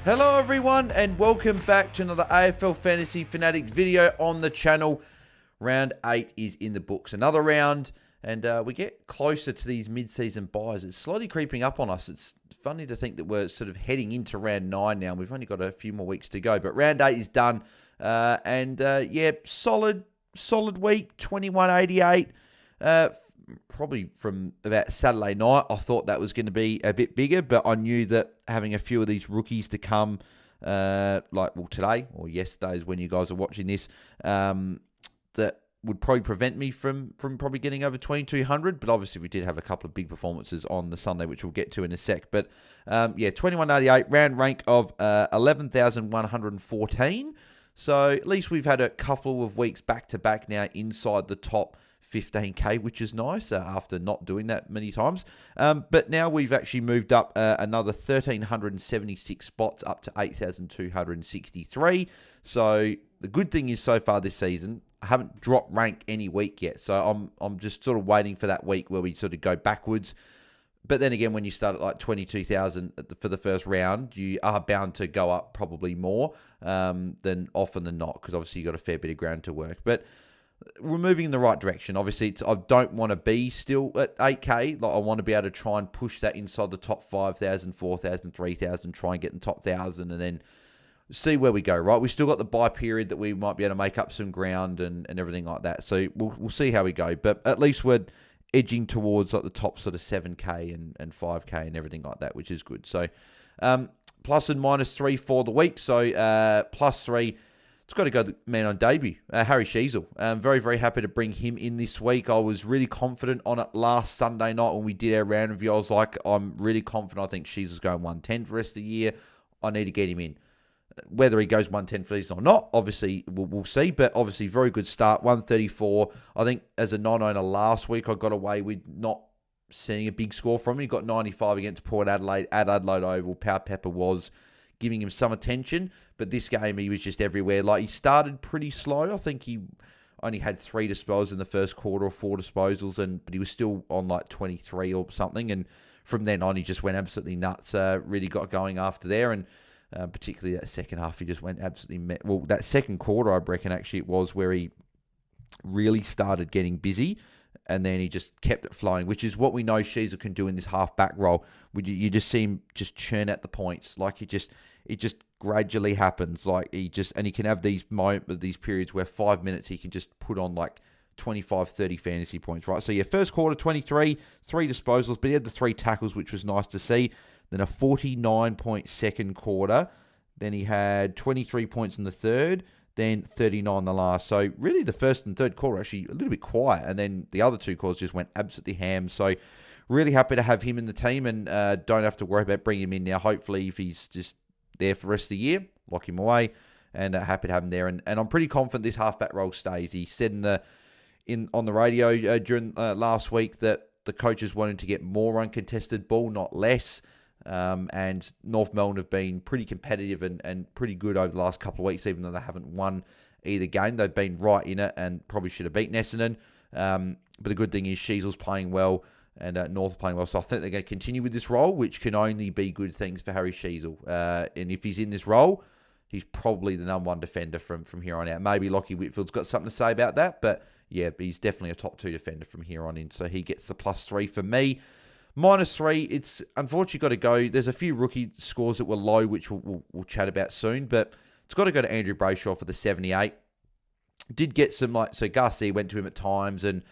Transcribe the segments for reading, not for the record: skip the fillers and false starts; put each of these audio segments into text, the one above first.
Hello everyone and welcome back to another AFL Fantasy Fanatics video on the channel. Round 8 is in the books. Another round and we get closer to these mid-season buys. It's slowly creeping up on us. It's funny to think that we're sort of heading into round 9 now. We've only got a few more weeks to go, but round 8 is done. Yeah, solid week, 2188. Probably from about Saturday night, I thought that was going to be a bit bigger, but I knew that having a few of these rookies to come, today or yesterday is when you guys are watching this, that would probably prevent me from probably getting over 2200. But obviously, we did have a couple of big performances on the Sunday, which we'll get to in a sec. But 2188 round rank of 11,114. So at least we've had a couple of weeks back to back now inside the top 15k, which is nice after not doing that many times. But now we've actually moved up another 1,376 spots up to 8,263. So the good thing is so far this season, I haven't dropped rank any week yet. So I'm just sort of waiting for that week where we sort of go backwards. But then again, when you start at like 22,000 for the first round, you are bound to go up probably more than often than not, because obviously you've got a fair bit of ground to work. But we're moving in the right direction. Obviously, I don't want to be still at 8K. Like, I want to be able to try and push that inside the top 5,000, 4,000, 3,000, try and get in the top 1,000 and then see where we go, right? We still got the bye period that we might be able to make up some ground and everything like that. So we'll see how we go. But at least we're edging towards like the top sort of 7K and 5K and everything like that, which is good. So plus and minus 3 for the week. So plus 3... It's got to go the man on debut, Harry Sheezel. I'm very, very happy to bring him in this week. I was really confident on it last Sunday night when we did our round review. I was like, I'm really confident. I think Sheezel's going 110 for the rest of the year. I need to get him in. Whether he goes 110 for this or not, obviously, we'll see. But obviously, very good start, 134. I think as a non-owner last week, I got away with not seeing a big score from him. He got 95 against Port Adelaide at Adelaide Oval. Power Pepper was giving him some attention, but this game he was just everywhere. Like, he started pretty slow. I think he only had 3 disposals in the first quarter or 4 disposals, but he was still on like 23 or something. And from then on, he just went absolutely nuts. Really got going after there, and particularly that second half, he just went absolutely. Well, that second quarter, I reckon actually it was where he really started getting busy. And then he just kept it flowing, which is what we know Sheezel can do in this half-back role. You just see him just churn out the points. Like, it just gradually happens. Like, he can have these periods where 5 minutes he can just put on like 25, 30 fantasy points, right? So, yeah, first quarter, 23, 3 disposals, but he had the 3 tackles, which was nice to see. Then a 49-point second quarter. Then he had 23 points in the third. Then 39 the last. So really the first and third quarter actually a little bit quiet. And then the other 2 quarters just went absolutely ham. So really happy to have him in the team and don't have to worry about bringing him in now. Hopefully if he's just there for the rest of the year, lock him away. And happy to have him there. And I'm pretty confident this halfback role stays. He said on the radio during last week that the coaches wanted to get more uncontested ball, not less. And North Melbourne have been pretty competitive and pretty good over the last couple of weeks, even though they haven't won either game. They've been right in it and probably should have beaten Essendon. But the good thing is Sheezel's playing well and North playing well. So I think they're going to continue with this role, which can only be good things for Harry Sheezel. And if he's in this role, he's probably the number 1 defender from here on out. Maybe Lachie Whitfield's got something to say about that, but yeah, he's definitely a top 2 defender from here on in. So he gets the plus 3 for me. Minus 3, it's unfortunately got to go. There's a few rookie scores that were low, which we'll chat about soon, but it's got to go to Andrew Brayshaw for the 78. Did get some, so Guesty went to him at times, and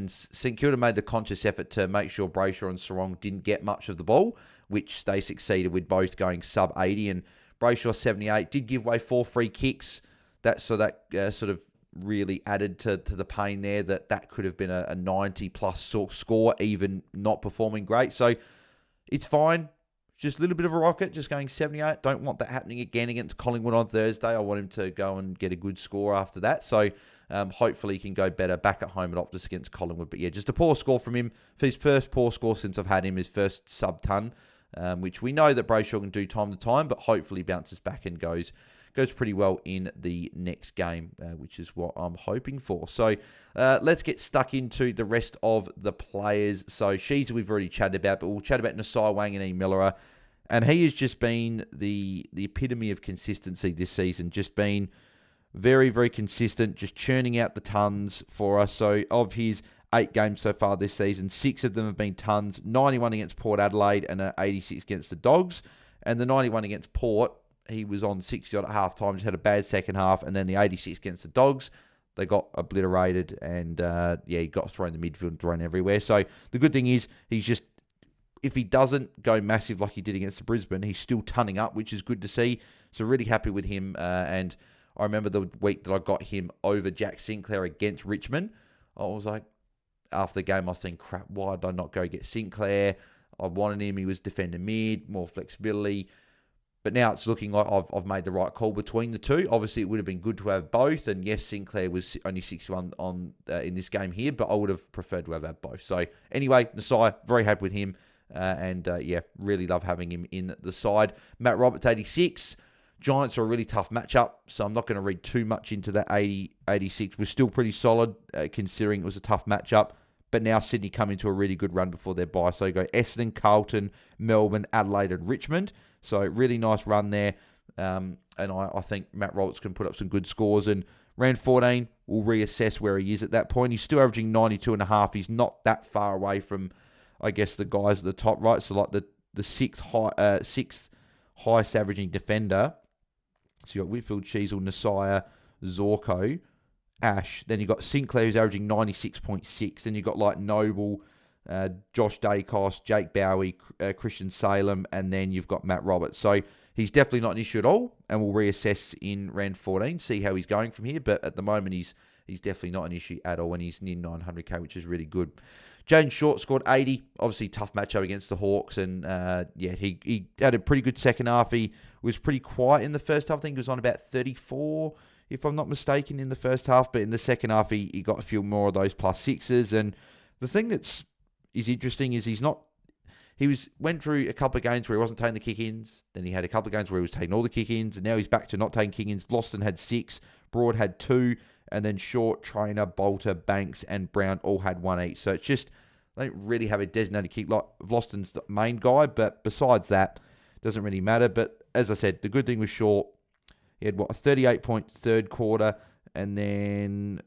St Kilda made the conscious effort to make sure Brayshaw and Sarong didn't get much of the ball, which they succeeded with, both going sub 80, and Brayshaw 78 did give away 4 free kicks. That sort of really added to the pain there, that could have been a 90-plus score, even not performing great. So it's fine. Just a little bit of a rocket, just going 78. Don't want that happening again against Collingwood on Thursday. I want him to go and get a good score after that. So hopefully he can go better back at home at Optus against Collingwood. But yeah, just a poor score from him. For his first poor score since I've had him, his first sub-ton, which we know that Brayshaw can do time to time, but hopefully bounces back and goes pretty well in the next game, which is what I'm hoping for. So let's get stuck into the rest of the players. So Sheezel we've already chatted about, but we'll chat about Nasai, Wang and E. Miller. And he has just been the epitome of consistency this season, just been very, very consistent, just churning out the tons for us. So of his 8 games so far this season, 6 of them have been tons, 91 against Port Adelaide and 86 against the Dogs. And the 91 against Port, he was on 60 odd at half time, just had a bad second half, and then the 86 against the Dogs, they got obliterated, and he got thrown in the midfield and thrown everywhere. So the good thing is, he's just, if he doesn't go massive like he did against the Brisbane, he's still tunning up, which is good to see. So really happy with him. And I remember the week that I got him over Jack Sinclair against Richmond. I was like, after the game, I was thinking, crap, why did I not go get Sinclair? I wanted him. He was defender mid, more flexibility. But now it's looking like I've made the right call between the two. Obviously, it would have been good to have both. And yes, Sinclair was only 61 in this game here, but I would have preferred to have had both. So anyway, Nasai, very happy with him. Really love having him in the side. Matt Roberts, 86. Giants are a really tough matchup, so I'm not going to read too much into that 86. We're still pretty solid, considering it was a tough matchup. But now Sydney come into a really good run before their bye. So you go Essendon, Carlton, Melbourne, Adelaide, and Richmond. So really nice run there. And I think Matt Roberts can put up some good scores. And round 14, we'll reassess where he is at that point. He's still averaging 92.5. He's not that far away from, I guess, the guys at the top, right? So like the sixth highest averaging defender. So you got Whitfield, Sheasel, Nasaya, Zorko, Ash. Then you got Sinclair, who's averaging 96.6. Then you got like Noble, Josh Dacos, Jake Bowie, Christian Salem, and then you've got Matt Roberts. So he's definitely not an issue at all, and we'll reassess in round 14, see how he's going from here. But at the moment, he's definitely not an issue at all, and he's near 900k, which is really good. Jaden Short scored 80. Obviously, tough matchup against the Hawks, and he had a pretty good second half. He was pretty quiet in the first half. I think he was on about 34, if I'm not mistaken, in the first half. But in the second half, he got a few more of those plus sixes. And the thing is interesting is went through a couple of games where he wasn't taking the kick-ins. Then he had a couple of games where he was taking all the kick-ins, and now he's back to not taking kick-ins. Vlosten had 6, Broad had 2, and then Short, Trainer, Bolter, Banks, and Brown all had 1 each. So it's just, they don't really have a designated kick. Like, Vlosten's the main guy, but besides that, doesn't really matter. But as I said, the good thing was Short. He had, a 38-point third quarter, and then,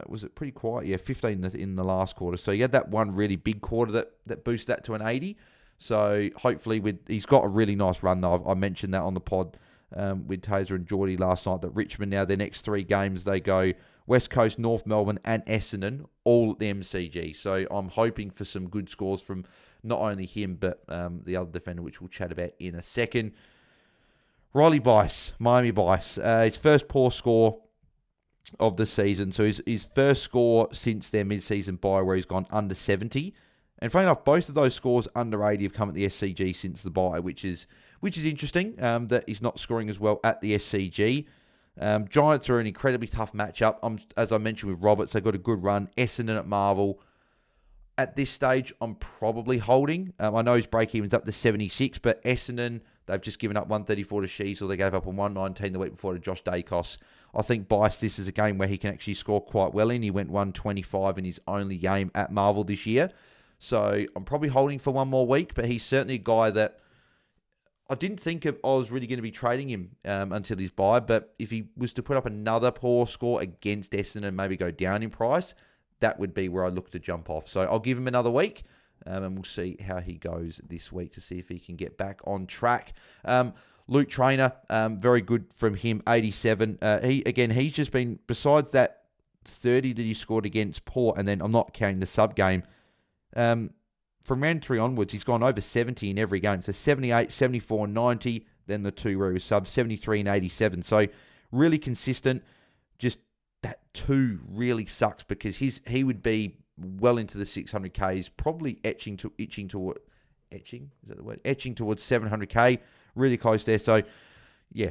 was it pretty quiet? Yeah, 15 in the last quarter. So he had that one really big quarter that boosted that to an 80. So hopefully, he's got a really nice run, though. I mentioned that on the pod with Taser and Jordy last night, that Richmond now, their next 3 games, they go West Coast, North Melbourne, and Essendon, all at the MCG. So I'm hoping for some good scores from not only him, but the other defender, which we'll chat about in a second. Riley Bice, Miami Bice, his first poor score of the season. So his first score since their mid-season bye, where he's gone under 70. And funny enough, both of those scores under 80 have come at the SCG since the bye, which is interesting, that he's not scoring as well at the SCG. Giants are an incredibly tough matchup. As I mentioned with Roberts, they got a good run. Essendon at Marvel. At this stage, I'm probably holding. I know his break-even's up to 76, but Essendon, they've just given up 134 to Sheasel. They gave up on 119 the week before to Josh Dacos. I think Bice, this is a game where he can actually score quite well in. He went 125 in his only game at Marvel this year. So I'm probably holding for one more week, but he's certainly a guy that I didn't think I was really going to be trading him until his bye. But if he was to put up another poor score against Essendon and maybe go down in price, that would be where I look to jump off. So I'll give him another week, and we'll see how he goes this week to see if he can get back on track. Luke Trainer, very good from him, 87. He's just been, besides that 30 that he scored against Port, and then I'm not counting the sub game, from round 3 onwards, he's gone over 70 in every game. So 78, 74, 90, then the 2 where he was sub, 73 and 87. So really consistent. Just that 2 really sucks, because he would be well into the 600Ks, probably etching towards 700K, really close there. So yeah,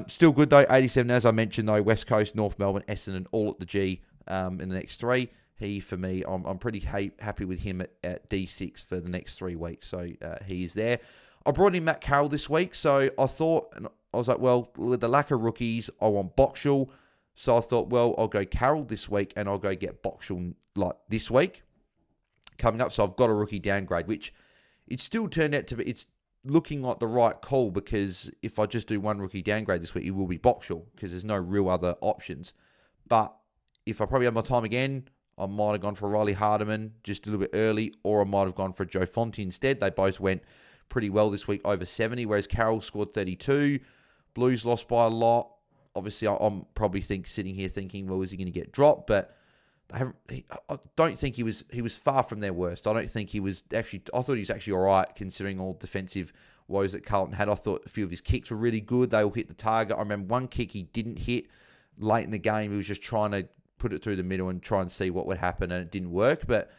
still good though, 87. As I mentioned though, West Coast, North Melbourne, Essendon, all at the G in the next 3. He, for me, I'm pretty happy with him at D6 for the next 3 weeks. So he's there. I brought in Matt Carroll this week. So I thought, and I was like, well, with the lack of rookies, I want Boxall. So I thought, well, I'll go Carroll this week, and I'll go get Boxall like this week coming up. So I've got a rookie downgrade, which it still turned out to be. looking like the right call, because if I just do one rookie downgrade this week, it will be Boxall, because there's no real other options. But if I probably have my time again, I might have gone for Riley Hardiman just a little bit early, or I might have gone for Joe Fonte instead. They both went pretty well this week, over 70, whereas Carroll scored 32. Blues lost by a lot. Obviously, I'm probably sitting here thinking, well, is he going to get dropped? But I don't think he was far from their worst. I don't think he was actually. I thought he was actually all right considering all defensive woes that Carlton had. I thought a few of his kicks were really good. They all hit the target. I remember one kick he didn't hit late in the game. He was just trying to put it through the middle and try and see what would happen, and it didn't work. But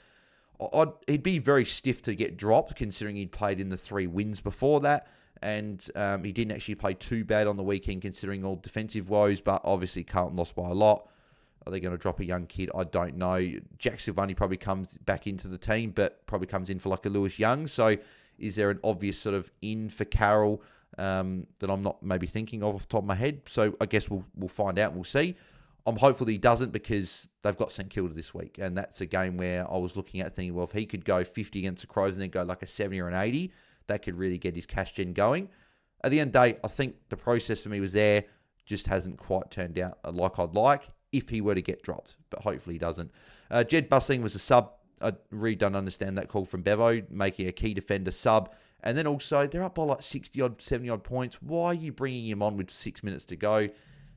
he'd be very stiff to get dropped considering he'd played in the 3 wins before that. And he didn't actually play too bad on the weekend considering all defensive woes, but obviously Carlton lost by a lot. Are they going to drop a young kid? I don't know. Jack Silvani probably comes back into the team, but probably comes in for like a Lewis Young. So is there an obvious sort of in for Carroll that I'm not maybe thinking of off the top of my head? So I guess we'll find out and we'll see. I'm hopeful that he doesn't, because they've got St Kilda this week. And that's a game where I was looking at thinking, well, if he could go 50 against the Crows and then go like a 70 or an 80, that could really get his cash gen going. At the end of the day, I think the process for me was there, just hasn't quite turned out like I'd like if he were to get dropped, but hopefully he doesn't. Jed Bustling was a sub. I really don't understand that call from Bevo, making a key defender sub. And then also, they're up by like 60-odd, 70-odd points. Why are you bringing him on with 6 minutes to go?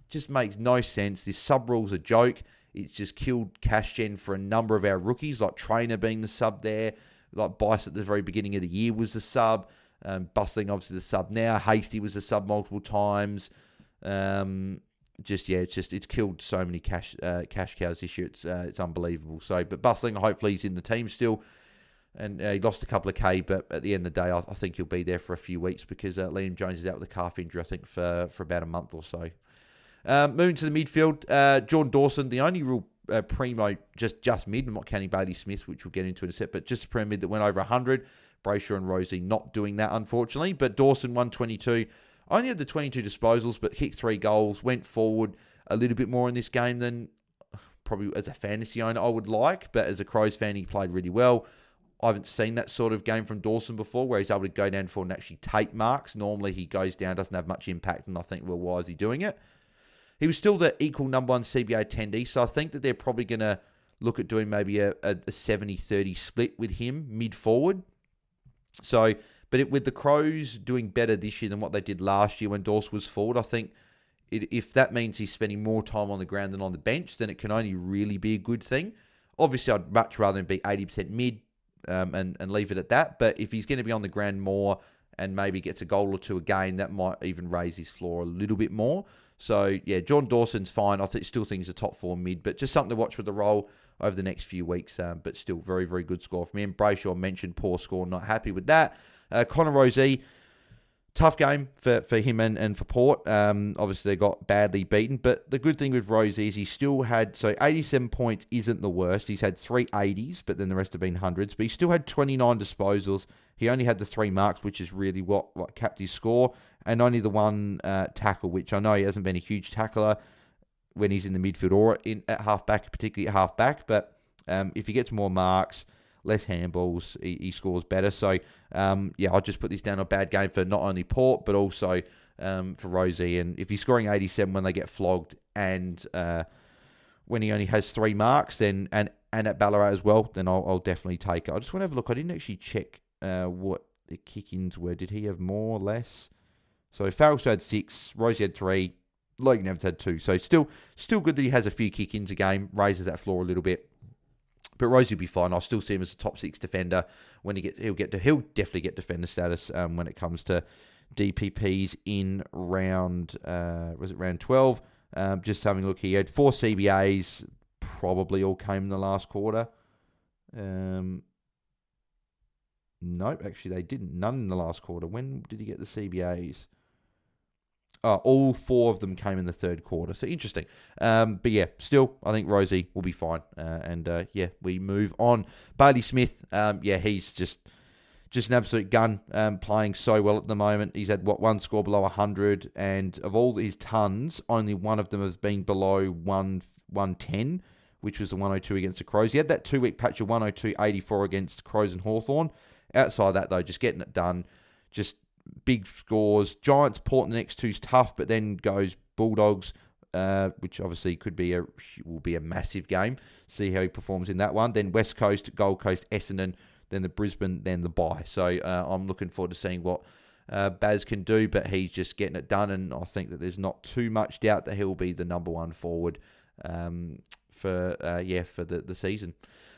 Just makes no sense. This sub rule's a joke. It's just killed cash gen for a number of our rookies, like Trainer being the sub there. Like Bice at the very beginning of the year was the sub. Bustling, obviously, the sub now. Hasty was the sub multiple times. It's killed so many cash cows this year. It's unbelievable. So, but Bustling, hopefully he's in the team still. And he lost a couple of K, but at the end of the day, I think he'll be there for a few weeks, because Liam Jones is out with a calf injury, I think, for about a month or so. Moving to the midfield, Jordan Dawson, the only real primo, just mid. I'm not counting Bailey Smith, which we'll get into in a sec, but just a primo mid that went over 100. Brayshaw and Rosie not doing that, unfortunately. But Dawson, 122. Only had the 22 disposals, but kicked 3 goals. Went forward a little bit more in this game than probably as a fantasy owner I would like. But as a Crows fan, he played really well. I haven't seen that sort of game from Dawson before, where he's able to go down forward and actually take marks. Normally he goes down, doesn't have much impact, and I think, well, why is he doing it? He was still the equal number 1 CBA attendee, so I think that they're probably going to look at doing maybe a 70-30 split with him mid-forward. So, but with the Crows doing better this year than what they did last year when Dawson was forward, I think if that means he's spending more time on the ground than on the bench, then it can only really be a good thing. Obviously, I'd much rather him be 80% mid and leave it at that. But if he's going to be on the ground more and maybe gets a goal or 2 a game, that might even raise his floor a little bit more. So, yeah, John Dawson's fine. I still think he's a top 4 mid, but just something to watch with the role over the next few weeks. But still, very, very good score from him. Brayshaw mentioned poor score, not happy with that. Connor Rosie, tough game for him and for Port. Obviously, they got badly beaten. But the good thing with Rosie is he still had... So, 87 points isn't the worst. He's had 3 80s, but then the rest have been hundreds. But he still had 29 disposals. He only had the 3 marks, which is really what capped his score. And only the 1 tackle, which I know he hasn't been a huge tackler when he's in the midfield or at halfback, particularly at halfback. But if he gets more marks, less handballs, he scores better. So, I'll just put this down a bad game for not only Port, but also for Rosie. And if he's scoring 87 when they get flogged and when he only has 3 marks, then and at Ballarat as well, then I'll definitely take it. I just want to have a look. I didn't actually check what the kick-ins were. Did he have more or less? So Farrell had 6, Rosie had 3, Logan Evans had 2. So still good that he has a few kick-ins a game, raises that floor a little bit. But Rosie will be fine. I'll still see him as a top 6 defender when he'll definitely get defender status when it comes to DPPs in round round 12. Just having a look here, he had 4 CBAs, probably all came in the last quarter. Nope, actually they didn't. None in the last quarter. When did he get the CBAs? All 4 of them came in the third quarter. So interesting. But yeah, still, I think Rosie will be fine. We move on. Bailey Smith, he's just an absolute gun, playing so well at the moment. He's had, 1 score below 100, and of all his tons, only one of them has been below 110, which was the 102 against the Crows. He had that 2-week patch of 102.84 against Crows and Hawthorn. Outside that, though, just getting it done, just big scores. Giants, Port, the next two's tough, but then goes Bulldogs, which obviously will be a massive game. See how he performs in that one. Then West Coast, Gold Coast, Essendon, then the Brisbane, then the bye. So I'm looking forward to seeing what Baz can do, but he's just getting it done, and I think that there's not too much doubt that he'll be the number one forward for the season.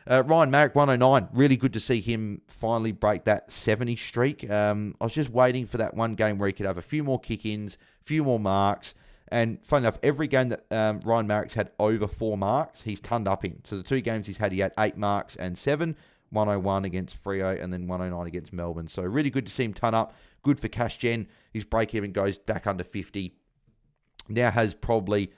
Ryan Marrick, 109. Really good to see him finally break that 70 streak. I was just waiting for that one game where he could have a few more kick-ins, a few more marks. And funny enough, every game that Ryan Marrick's had over 4 marks, he's turned up in. So the 2 games he had 8 marks and 7. 101 against Freo and then 109 against Melbourne. So really good to see him turn up. Good for cash gen. His break-even goes back under 50. Now has probably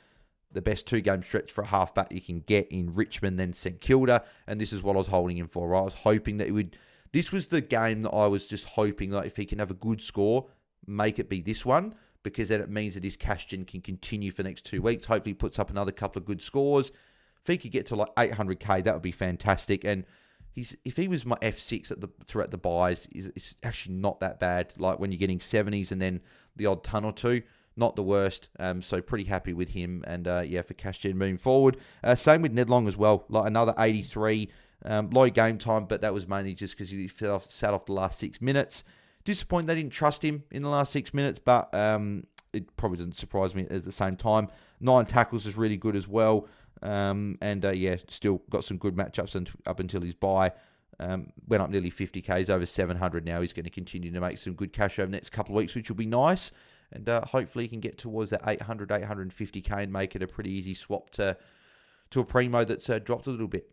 the best 2-game stretch for a halfback you can get in Richmond, then St Kilda. And this is what I was holding him for. Right? I was hoping that he would... This was the game that I was just hoping that if he can have a good score, make it be this one, because then it means that his cash gen can continue for the next 2 weeks. Hopefully he puts up another couple of good scores. If he could get to like 800k, that would be fantastic. And if he was my F6 throughout the buys, it's actually not that bad. Like when you're getting 70s and then the odd ton or two, not the worst. So pretty happy with him. And for cash gen moving forward. Same with Ned Long as well. Like another 83. Low game time, but that was mainly just because he sat off the last 6 minutes. Disappointed they didn't trust him in the last 6 minutes, but it probably doesn't surprise me at the same time. 9 tackles is really good as well. Still got some good matchups up until his bye. Went up nearly 50k. He's over 700 now. He's going to continue to make some good cash over the next couple of weeks, which will be nice. And hopefully he can get towards that 800, 850k and make it a pretty easy swap to a primo that's dropped a little bit.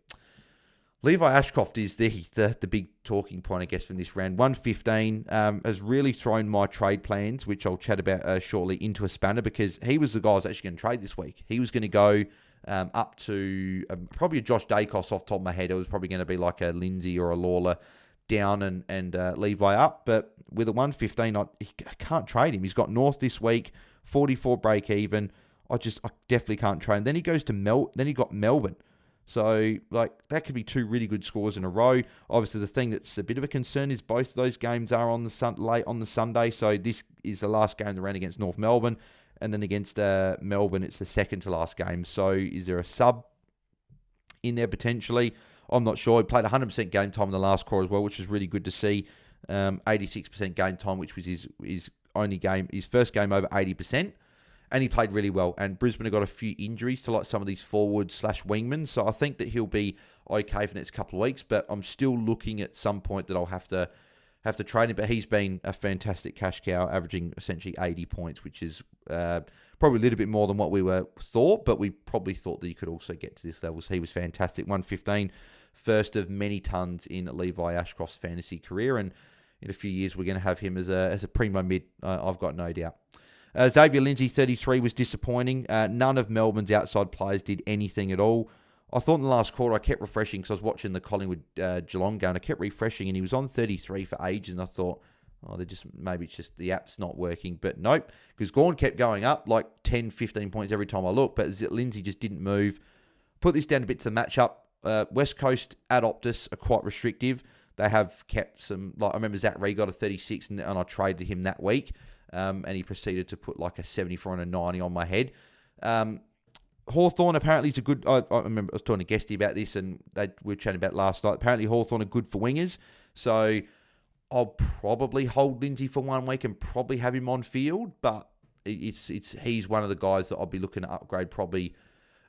Levi Ashcroft is the big talking point, I guess, from this round. 115 has really thrown my trade plans, which I'll chat about shortly, into a spanner, because he was the guy I was actually going to trade this week. He was going to go up to probably a Josh Dacos off the top of my head. It was probably going to be like a Lindsay or a Lawler down and Levi up. But with a 115, I can't trade him. He's got North this week, 44 break even. I definitely can't trade him. Then he goes to Then he got Melbourne. So, that could be 2 really good scores in a row. Obviously, the thing that's a bit of a concern is both of those games are on late on the Sunday. So, this is the last game of the round against North Melbourne. And then against Melbourne, it's the second to last game. So, is there a sub in there potentially? I'm not sure. He played 100% game time in the last quarter as well, which is really good to see. 86% game time, which was his first game over 80%. And he played really well. And Brisbane have got a few injuries to some of these forward/wingmen. So I think that he'll be okay for the next couple of weeks. But I'm still looking at some point that I'll have to trade him. But he's been a fantastic cash cow, averaging essentially 80 points, which is probably a little bit more than what we thought. But we probably thought that he could also get to this level. So he was fantastic. 115, first of many tons in Levi Ashcroft's fantasy career. And in a few years, we're going to have him as a primo mid. I've got no doubt. Xavier Lindsay, 33, was disappointing. None of Melbourne's outside players did anything at all. I thought in the last quarter, I kept refreshing because I was watching the Collingwood Geelong game. I kept refreshing, and he was on 33 for ages, and I thought, maybe it's just the app's not working. But nope, because Gawn kept going up like 10, 15 points every time I looked, but Lindsay just didn't move. Put this down a bit to the matchup. West Coast at Optus are quite restrictive. They have kept some, I remember Zach Reed got a 36, and I traded him that week. And he proceeded to put like a 74 and a 90 on my head. Hawthorn apparently is a good... I remember I was talking to Guesty about this, and we were chatting about last night. Apparently Hawthorn are good for wingers. So I'll probably hold Lindsay for 1 week and probably have him on field. But he's one of the guys that I'll be looking to upgrade probably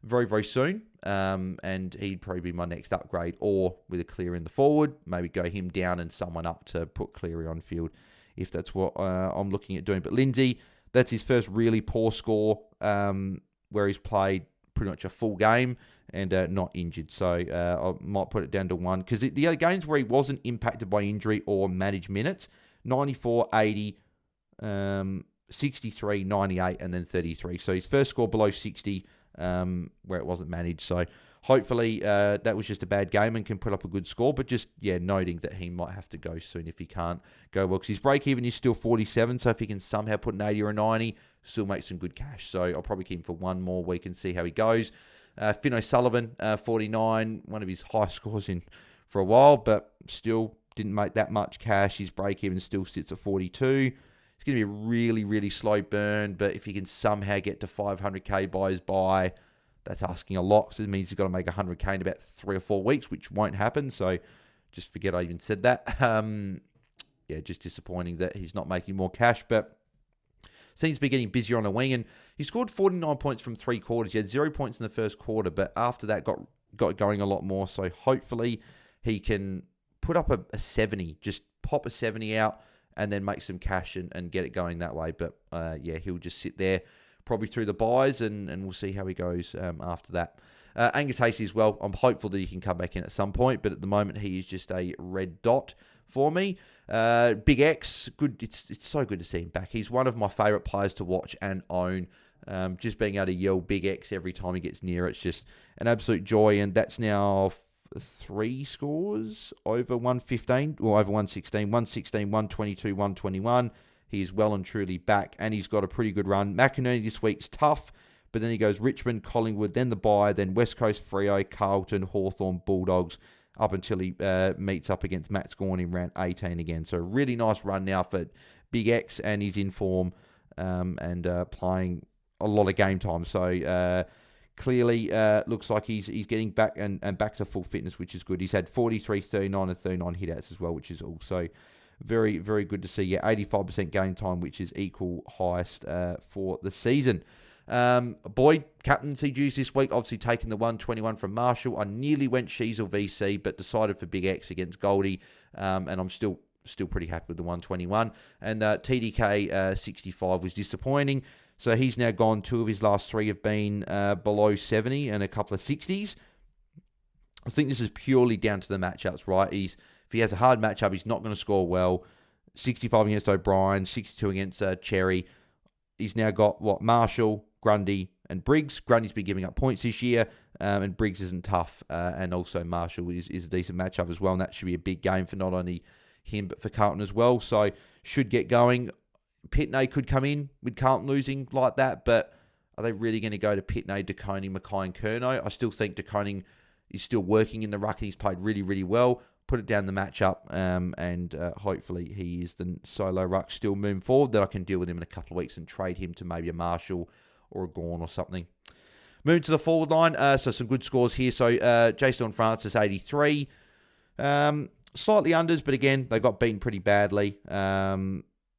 very, very soon. And he'd probably be my next upgrade. Or with a Cleary in the forward, maybe go him down and someone up to put Cleary on field, if that's what I'm looking at doing. But Lindsay, that's his first really poor score where he's played pretty much a full game and not injured. So I might put it down to 1. Because the other games where he wasn't impacted by injury or managed minutes, 94, 80, 63, 98, and then 33. So his first score below 60 where it wasn't managed. So hopefully that was just a bad game and can put up a good score. But just, noting that he might have to go soon if he can't go well. Because his break-even is still 47. So if he can somehow put an 80 or a 90, still make some good cash. So I'll probably keep him for 1 more week and see how he goes. Finn O'Sullivan, 49. One of his high scores in for a while. But still didn't make that much cash. His break-even still sits at 42. It's going to be a really, really slow burn, but if he can somehow get to 500k by his bye, that's asking a lot. So it means he's got to make 100k in about 3 or 4 weeks, which won't happen. So just forget I even said that. Just disappointing that he's not making more cash, but seems to be getting busier on the wing. And he scored 49 points from 3 quarters. He had 0 points in the first quarter, but after that got going a lot more. So hopefully he can put up a 70, just pop a 70 out, and then make some cash and get it going that way. But he'll just sit there probably through the buys, and we'll see how he goes after that. Angus Hasty as well. I'm hopeful that he can come back in at some point, but at the moment he is just a red dot for me. Big X, good. It's so good to see him back. He's one of my favourite players to watch and own. Just being able to yell Big X every time he gets near, it's just an absolute joy. And that's now 3 scores over 115, or over 116, 116, 122, 121. He is well and truly back, and he's got a pretty good run. McInerney this week's tough, but then he goes Richmond, Collingwood, then the bye, then West Coast, Freo, Carlton, Hawthorn, Bulldogs, up until he meets up against Matt Scorn in round 18 again. So a really nice run now for Big X, and he's in form and playing a lot of game time. So clearly looks like he's getting back and back to full fitness, which is good. He's had 43, 39, and 39 hitouts as well, which is also very, very good to see. Yeah, 85% game time, which is equal highest for the season. Boyd, captaincy dues this week, obviously taking the 121 from Marshall. I nearly went Sheasel VC, but decided for Big X against Goldie, and I'm still pretty happy with the 121. And TDK 65 was disappointing. So he's now gone. 2 of his last 3 have been below 70 and a couple of 60s. I think this is purely down to the matchups, right? If he has a hard matchup, he's not going to score well. 65 against O'Brien, 62 against Cherry. He's now got, Marshall, Grundy, and Briggs. Grundy's been giving up points this year, and Briggs isn't tough. And also Marshall is a decent matchup as well, and that should be a big game for not only him, but for Carlton as well. So should get going. Pitney could come in with Carlton losing like that, but are they really going to go to Pitney, De Koning, Mackay, and Curnow? I still think De Koning is still working in the ruck, and he's played really, really well. Put it down the matchup, and hopefully he is the solo ruck still moving forward, that I can deal with him in a couple of weeks and trade him to maybe a Marshall or a Gawn or something. Moving to the forward line, so some good scores here. So Jason Francis, 83. Slightly unders, but again, they got beaten pretty badly.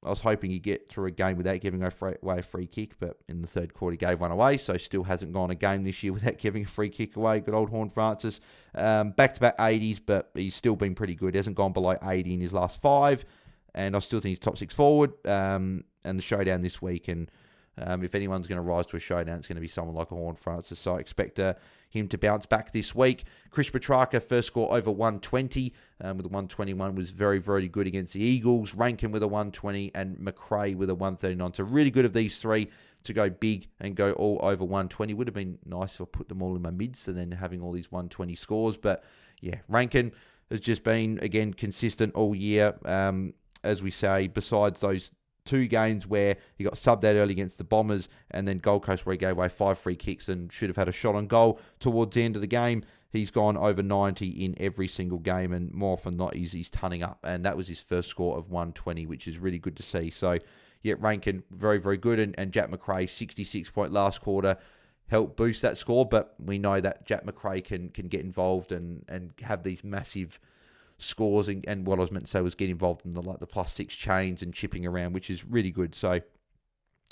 I was hoping he'd get through a game without giving away a free kick, but in the third quarter he gave one away, so still hasn't gone a game this year without giving a free kick away. Good old Horn Francis. Back-to-back 80s, but he's still been pretty good. He hasn't gone below 80 in his last 5, and I still think he's top 6 forward. And the showdown this week, and if anyone's going to rise to a showdown, it's going to be someone like a Horn Francis, so I expect him to bounce back this week. Chris Petrarca, first score over 120, with a 121, was very, very good against the Eagles. Rankin with a 120, and McRae with a 139. So really good of these 3 to go big and go all over 120. Would have been nice if I put them all in my mids and then having all these 120 scores. But yeah, Rankin has just been, again, consistent all year. As we say, besides those 2 games where he got subbed out early against the Bombers, and then Gold Coast where he gave away 5 free kicks and should have had a shot on goal towards the end of the game. He's gone over 90 in every single game, and more often than not, he's tunning up. And that was his first score of 120, which is really good to see. So, yeah, Rankin, very, very good. And Jack McRae, 66-point last quarter, helped boost that score. But we know that Jack McRae can get involved and have these massive scores, and what I was meant to say was get involved in the +6 chains and chipping around, which is really good. So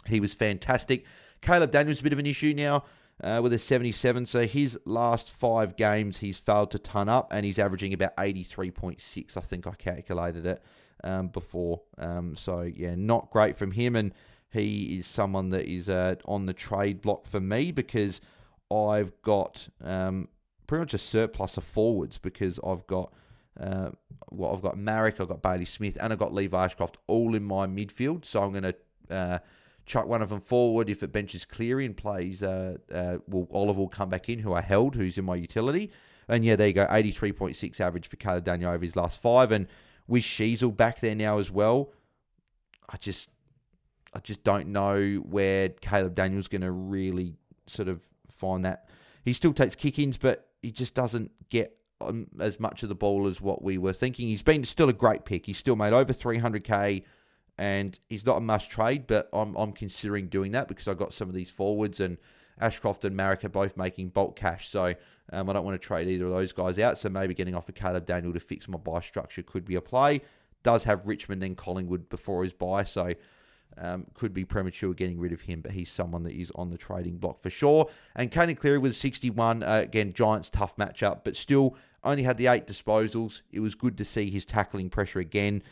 he was fantastic. Caleb Daniels, a bit of an issue now with a 77. So his last 5 games, he's failed to ton up, and he's averaging about 83.6. I think I calculated it before. So yeah, not great from him, and he is someone that is on the trade block for me, because I've got pretty much a surplus of forwards, because I've got I've got Marek, I've got Bailey Smith, and I've got Levi Ashcroft all in my midfield. So I'm going to chuck one of them forward. If it benches Cleary and plays, Oliver will come back in, who I held, who's in my utility. And yeah, there you go, 83.6 average for Caleb Daniel over his last 5. And with Sheasel back there now as well, I just don't know where Caleb Daniel's going to really sort of find that. He still takes kick-ins, but he just doesn't get as much of the ball as what we were thinking. He's been still a great pick. He's still made over 300k and he's not a must trade, but I'm considering doing that because I got some of these forwards, and Ashcroft and Marrick are both making bulk cash, so I don't want to trade either of those guys out. So maybe getting off a Caleb Daniel to fix my buy structure could be a play. Does have Richmond and Collingwood before his buy, so could be premature getting rid of him, but he's someone that is on the trading block for sure. And Caden Cleary was 61. Again, Giants tough matchup, but still only had the 8 disposals. It was good to see his tackling pressure again.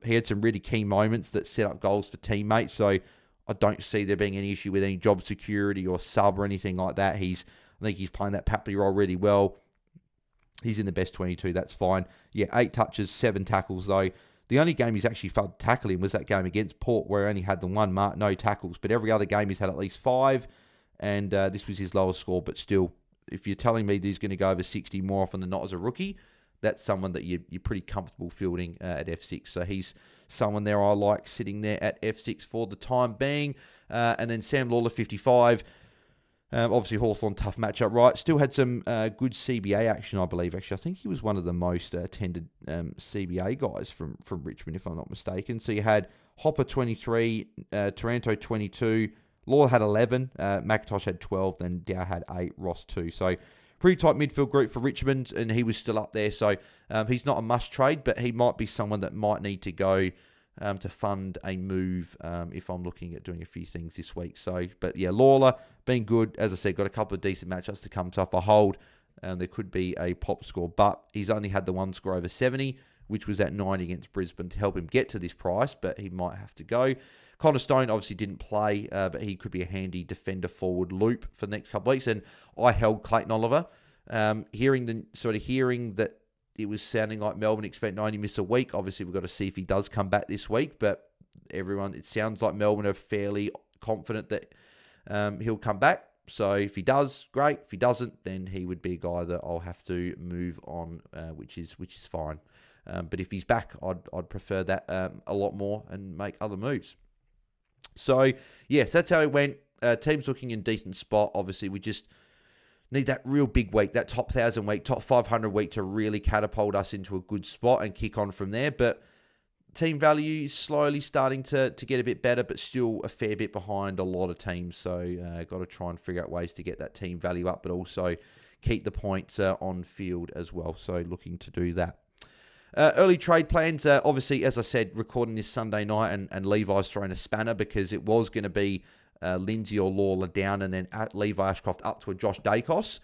He had some really key moments that set up goals for teammates, so I don't see there being any issue with any job security or sub or anything like that. I think he's playing that Papley role really well. He's in the best 22, that's fine. Yeah, 8 touches, 7 tackles though. The only game he's actually failed to tackle in was that game against Port, where he only had the 1 mark, no tackles. But every other game he's had at least 5, and this was his lowest score. But still, if you're telling me that he's going to go over 60 more often than not as a rookie, that's someone that you're pretty comfortable fielding at F6. So he's someone there I like sitting there at F6 for the time being. And then Sam Lawler, 55. Obviously, Hawthorn, tough matchup, right? Still had some good CBA action, I believe. Actually, I think he was one of the most attended CBA guys from Richmond, if I'm not mistaken. So you had Hopper, 23, Taranto, 22, Lawler had 11, McIntosh had 12, then Dow had 8, Ross 2. So pretty tight midfield group for Richmond, and he was still up there. So he's not a must trade, but he might be someone that might need to go to fund a move if I'm looking at doing a few things this week. So, but yeah, Lawler being good. As I said, got a couple of decent matchups to come tough. I hold. There could be a pop score, but he's only had the 1 score over 70, which was at 90 against Brisbane to help him get to this price, but he might have to go. Connor Stone obviously didn't play, but he could be a handy defender forward loop for the next couple of weeks. And I held Clayton Oliver, hearing that it was sounding like Melbourne expect 90 miss a week. Obviously, we've got to see if he does come back this week, but it sounds like Melbourne are fairly confident that he'll come back. So if he does, great. If he doesn't, then he would be a guy that I'll have to move on, which is fine. But if he's back, I'd prefer that a lot more and make other moves. So yes, that's how it went. Team's looking in decent spot. Obviously, we just need that real big week, that top 1,000 week, top 500 week to really catapult us into a good spot and kick on from there. But team value is slowly starting to get a bit better, but still a fair bit behind a lot of teams. So got to try and figure out ways to get that team value up, but also keep the points on field as well. So looking to do that. Early trade plans, obviously, as I said, recording this Sunday night, and Levi's throwing a spanner because it was going to be Lindsay or Lawler down, and then Levi Ashcroft up to a Josh Dacos,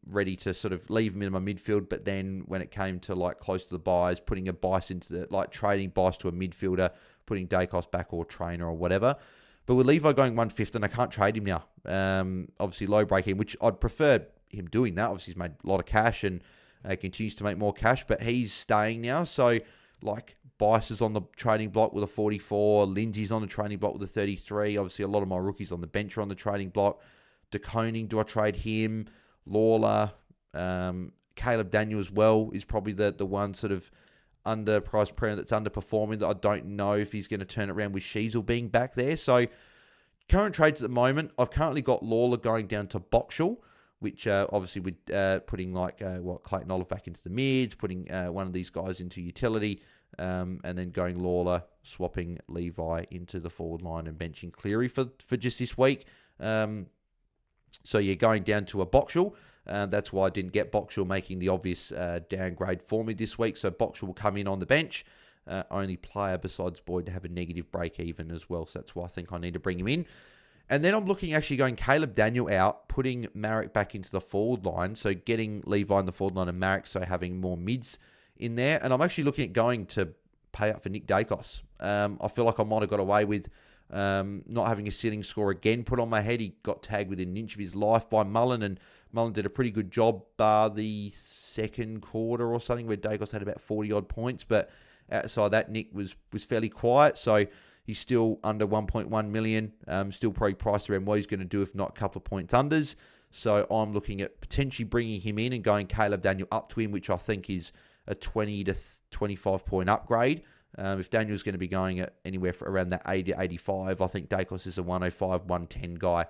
ready to sort of leave him in my midfield. But then when it came to like close to the buys, putting a Bice into the, like trading Bice to a midfielder, putting Dacos back or trainer or whatever. But with Levi going 1/5, and I can't trade him now. Obviously low break in, which I'd prefer him doing that. Obviously he's made a lot of cash and continues to make more cash, but he's staying now. So like Bice is on the trading block with a 44. Lindsay's on the trading block with a 33. Obviously, a lot of my rookies on the bench are on the trading block. De Koning, do I trade him? Lawler, Caleb Daniel as well is probably the one sort of underpriced player that's underperforming that I don't know if he's going to turn it around with Sheasel being back there. So current trades at the moment, I've currently got Lawler going down to Boxall, which obviously with putting like Clayton Olive back into the mids, putting one of these guys into utility, and then going Lawler, swapping Levi into the forward line and benching Cleary for just this week. So you're going down to a Boxall. That's why I didn't get Boxall making the obvious downgrade for me this week. So Boxall will come in on the bench. Only player besides Boyd to have a negative break even as well. So that's why I think I need to bring him in. And then I'm looking actually going Caleb Daniel out, putting Marrick back into the forward line. So getting Levi in the forward line and Marrick, so having more mids in there. And I'm actually looking at going to pay up for Nick Dacos. I feel like I might have got away with not having a sitting score again put on my head. He got tagged within an inch of his life by Mullen, and Mullen did a pretty good job bar the second quarter or something where Dacos had about 40-odd points. But outside that, Nick was fairly quiet. So he's still under 1.1 million, still probably priced around what he's going to do, if not a couple of points unders. So I'm looking at potentially bringing him in and going Caleb Daniel up to him, which I think is a 20 to 25 point upgrade. If Daniel's going to be going at anywhere for around that 80 to 85, I think Dacos is a 105, 110 guy.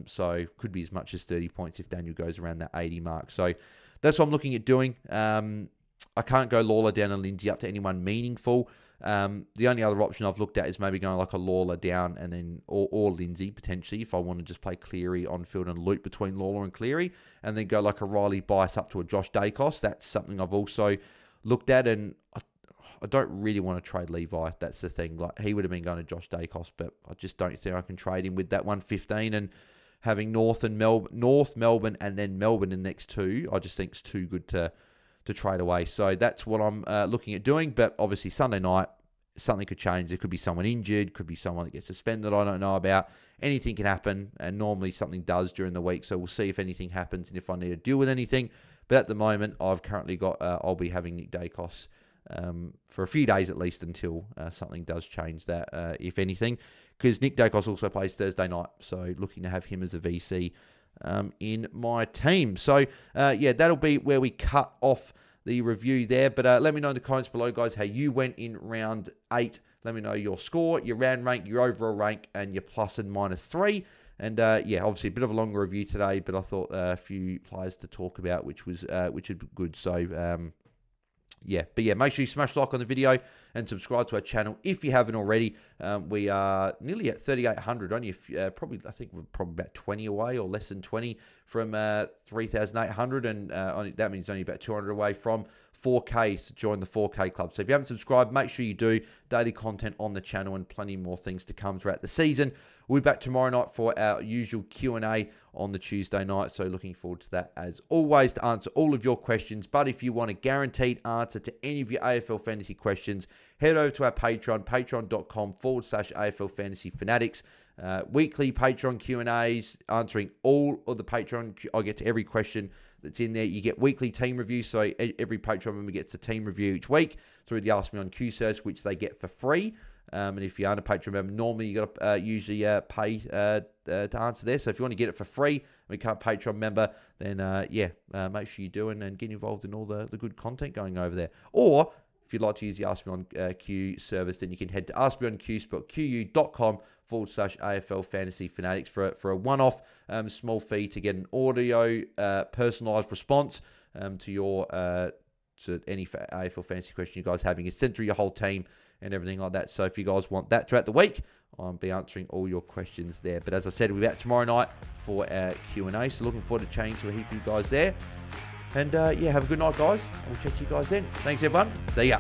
So could be as much as 30 points if Daniel goes around that 80 mark. So that's what I'm looking at doing. I can't go Lawler down and Lindsay up to anyone meaningful. The only other option I've looked at is maybe going like a Lawler down and then or Lindsay potentially if I want to just play Cleary on field and loop between Lawler and Cleary, and then go like a Riley Bice up to a Josh Dacos. That's something I've also looked at, and I don't really want to trade Levi. That's the thing. Like, he would have been going to Josh Dacos, but I just don't think I can trade him with that 115, and having North, Melbourne, and then Melbourne in the next two, I just think it's too good to trade away. So that's what I'm looking at doing. But obviously Sunday night, something could change. There could be someone injured, could be someone that gets suspended I don't know about. Anything can happen, and normally something does during the week. So we'll see if anything happens and if I need to deal with anything. But at the moment, I've currently got, I'll be having Nick Dacos for a few days at least until something does change that, if anything. Because Nick Dacos also plays Thursday night. So looking to have him as a VC in my team. So, yeah, that'll be where we cut off the review there. But let me know in the comments below, guys, how you went in round 8. Let me know your score, your round rank, your overall rank, and your plus and minus 3. And, yeah, obviously a bit of a longer review today, but I thought a few players to talk about, which was good. So, yeah, but yeah, make sure you smash like on the video and subscribe to our channel if you haven't already. We are nearly at 3,800. Only probably, I think we're probably about 20 away or less than 20 from 3,800, and that means only about 200 away from 4K to join the 4K club. So if you haven't subscribed, make sure you do. Daily content on the channel and plenty more things to come throughout the season. We'll be back tomorrow night for our usual Q&A on the Tuesday night. So looking forward to that as always to answer all of your questions. But if you want a guaranteed answer to any of your AFL fantasy questions, head over to our Patreon, patreon.com/AFL Fantasy Fanatics. Weekly Patreon Q&As, answering all of the Patreon. I get to every question that's in there. You get weekly team reviews, so every Patreon member gets a team review each week through the Ask Me on Q search, which they get for free. And if you aren't a Patreon member, normally you got to usually pay to answer there. So if you want to get it for free and become a Patreon member, then yeah, make sure you do and get involved in all the good content going over there. Or if you'd like to use the Ask Me on Q service, then you can head to askmeonq.com/AFL Fantasy Fanatics for a one-off small fee to get an audio personalised response to your to any AFL fantasy question you guys having. It's sent through your whole team and everything like that. So if you guys want that throughout the week, I'll be answering all your questions there. But as I said, we'll be back tomorrow night for our Q&A. So looking forward to chatting to a heap of you guys there. And yeah, have a good night, guys. We'll chat to you guys then. Thanks, everyone. See ya.